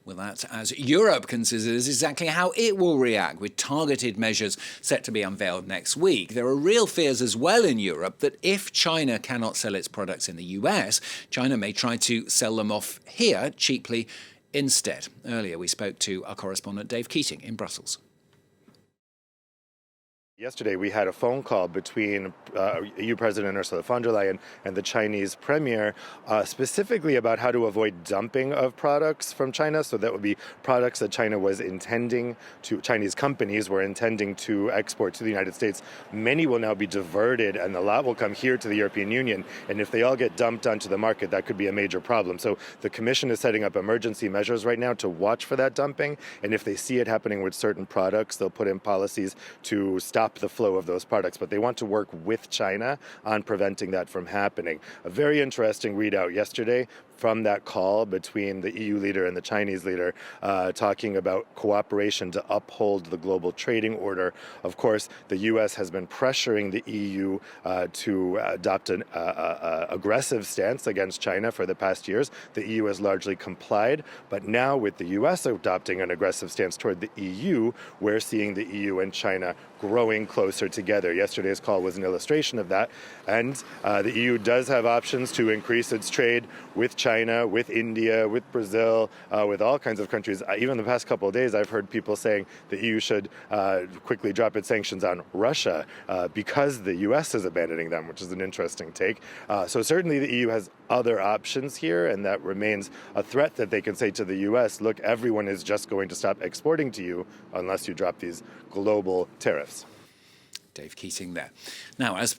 Well, that's as Europe considers exactly how it will react, with targeted measures set to be unveiled next week. There are real fears as well in Europe that if China cannot sell its products in the US, China may try to sell them off here cheaply instead. Earlier, we spoke to our correspondent Dave Keating in Brussels. Yesterday, we had a phone call between EU President Ursula von der Leyen and the Chinese Premier, specifically about how to avoid dumping of products from China. So that would be products that Chinese companies were intending to export to the United States. Many will now be diverted, and a lot will come here to the European Union. And if they all get dumped onto the market, that could be a major problem. So the Commission is setting up emergency measures right now to watch for that dumping. And if they see it happening with certain products, they'll put in policies to stop the flow of those products, but they want to work with China on preventing that from happening. A very interesting readout yesterday from that call between the EU leader and the Chinese leader, talking about cooperation to uphold the global trading order. Of course, the U.S. has been pressuring the EU to adopt an aggressive stance against China for the past years. The EU has largely complied, but now with the U.S. adopting an aggressive stance toward the EU, we're seeing the EU and China growing closer together. Yesterday's call was an illustration of that, and the EU does have options to increase its trade with China, with India, with Brazil, with all kinds of countries. Even the past couple of days, I've heard people saying the EU should quickly drop its sanctions on Russia because the U.S. is abandoning them, which is an interesting take. So certainly the EU has other options here, and that remains a threat that they can say to the U.S., look, everyone is just going to stop exporting to you unless you drop these global tariffs. Dave Keating there. Now, as